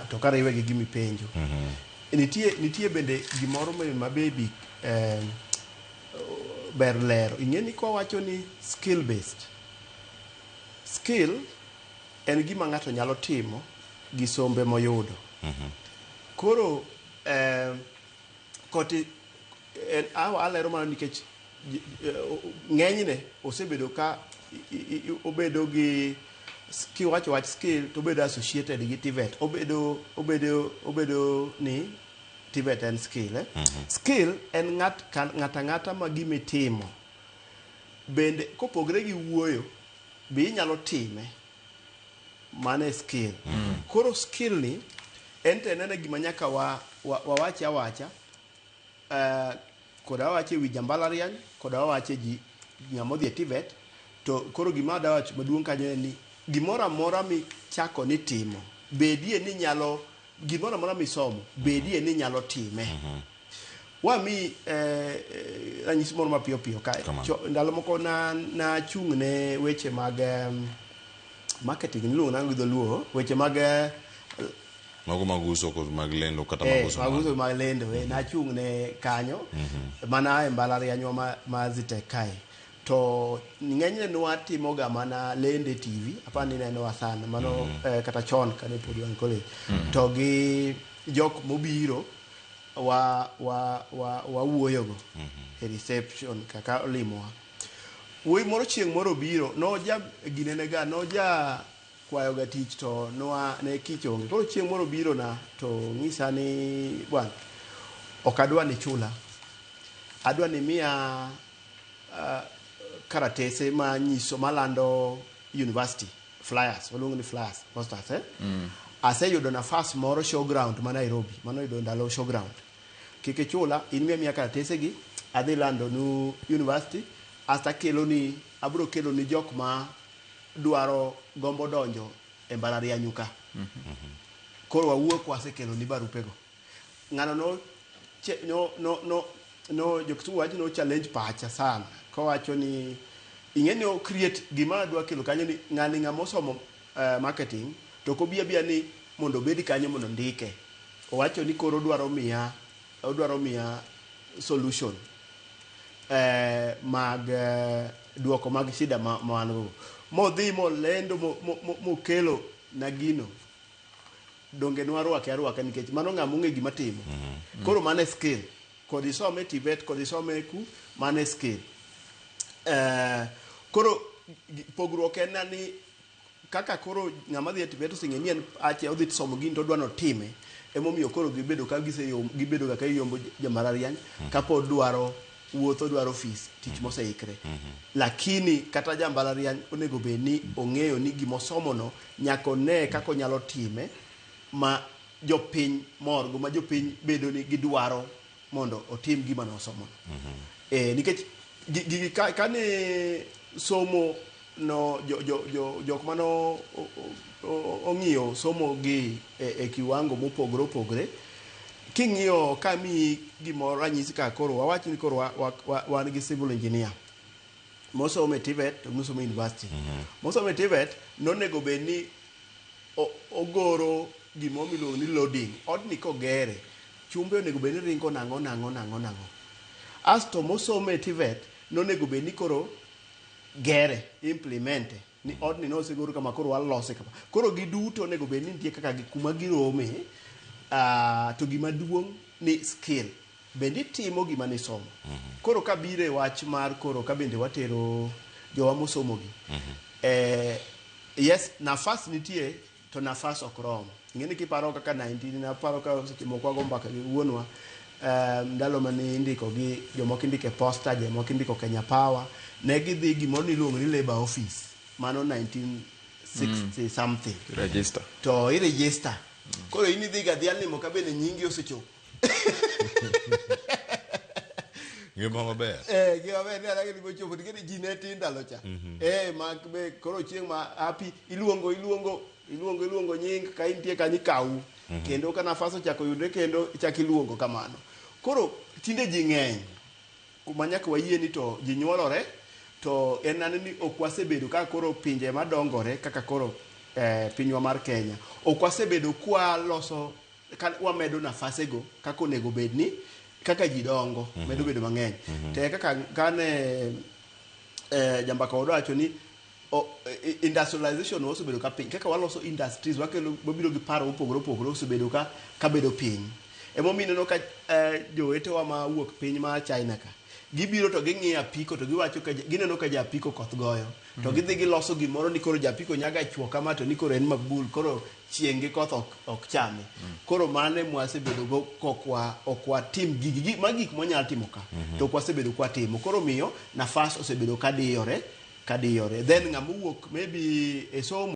to kariwe gi gimi penjo. Nitie bende gimoro ma baby ber lero. Ing'eni kwa wacho ni skill based. Skill en gima ng'ato nyalo timo gi sombe moyudo. Koro koti alero mana nikech ng'enyne osebedo ka obedo gi kiwacho wach skill to obedo associated gi TVET. Obedo ni TVET en skill. Skill en ng'ata ma gimitimo. Bende kopogre gi wuoyo be inyalo time. Mane skill. Koro skill ni en tenene gima nyaka wawacha koda wache wi jambalariany koda wache ji ng'amo dhi TVET. To koro gima da wacho maduong' kanyo en ni gimoro amora michako ni timo bedie ni nyalo gimoro amora misomo bedie ni nyalo time. Wami ranyisi moro mapiyo kae. Ndalo moko na chung' ne weche mag marketing niluongo nango gi dholuo weche mag mago mag uso kod mag lendo kata mag uso mag lendo na chung' ne kanyo mana e mbalariany ma Zitek kae. To ng'enyne nwatimo ga mana lende TV apani neno sana mano kata chon kane pod wan college. To gi jok mobiro wuoyogo e reception kaka olimowa. Wuoyi moro chieng' moro biro noja ginenega noja kwayo ga tich to ne kichonge. Koro chieng' moro biro na to ng'isa ni bwana ok adwa ni chula. Adwa ni miya karatese ma nyiso malando university flyers waluongo ni flyers posters aseyudo nafas moro showground ma Nairobi mano yudo ndalo showground kike chula in miya karatese gi adhi lando nu university asta abro kelo ni jok ma dwaro gombo donjo e mbalariany ka. Koro wawuok wasekelo ni barupego. Ng'ano no joktu wacho no challenge pacha sana. Kowacho ni ing'eni o create gima dwa kelo kanyo ni ng'ani ng'amo somo marketing to kobia ni mondo bedi kanyo mondo ndike. Owacho ni koro odwaro miya solution mag duoko mag shida ma wan go. Modhi molendo mokelo na gino. Donge nwarwake nikech mano ng'amo ng'e gima timo. Koro mane skill. Kod isome TVET kod isome ku mane skill. Koro pogruok en ni kaka koro ng'ama dhi TVET oseng'e ni en ache odhi somo gini to dwano time emomiyo koro gibedo ka yombo jambalariany kapod dwaro wuotho dwaro fees tich moseikre. Lakini kata jambalariany onego bed ni ong'eyo ni gimosomo no nyako ne kako nyalo time ma jopiny morgo ma jopiny bedo ni gidwaro mondo otim gima nosomo. Nikech kane somo no jok mano ong'iyo somo gi e kiwango mopogre king'iyo kami gimoro ranyisi ka koro wawach ni koro wan gi civil engineer mosomo e TVET to mosomo university. Mosomo e TVET nonego bed ni ogoro gimo miluongo ni loading. Odni kogere chumbe onego bed ni ringo nang'o. Asto mosomo e TVET nonego bed ni koro gere implemente ni odni no segoro kama koro walose kama. Koro giduto onego bed ni nitie kaka kuma girome to gima duong' ni skill bende timo gima ni somo. Koro kabire wach mar koro ka bende watero jowa mosomo gi. Yes, nafas nitie to nafas ok rom. Ng'eni kiparo kaka 19 na paro ka seche moko go mbaka gi wuonwa ndalo mane indiko gi jomoko indike posta jomoko indiko Kenya Power ne gidhi gimoro niluongo ni labor office mano 1960 something register to i register. Koro in idhi gadhial nimo ka bende nyingi osechopo. Gima maber. Gima maber ne alagi nimo chopo nikech ji ne tin ndalo cha. Mag be koro chieng' ma happy iluongo nying ka intie kanyi kawu. Kendo ka nafas ochako yudre kendo ichak iluongo kamano. Koro tinde ji ng'eny kuma nyaka wayie ni to ji nyuolore to en nani ni ok wasebedo ka koro pinje madongore kaka koro pinywa mar Kenya ok wasebedo kwa loso wamedo nafasego kaka onego bedni kaka ji dongo medo bedo mang'eny te kaka kane jambaka wacho ni industrialization osebedo ka piny kaka waloso industries wakelo wabiro gi paro opogore osebedo ka bedo piny emomiyo ineno ka jowetewa ma wuok piny ma China ka gibiro to ging'iyo apiko to giwacho ka gineno ka japiko koth goyo to gidhi giloso gimoro ni koro japiko nyaga chwo kama to ni koro en mabul koro chieng' koth ok chame koro mane mwasebedo go okwa tim gigi magik monyal timo ka to kwasebedo kwa timo koro miyo nafas osebedo kadiyore then ng'amuwuok maybe e somo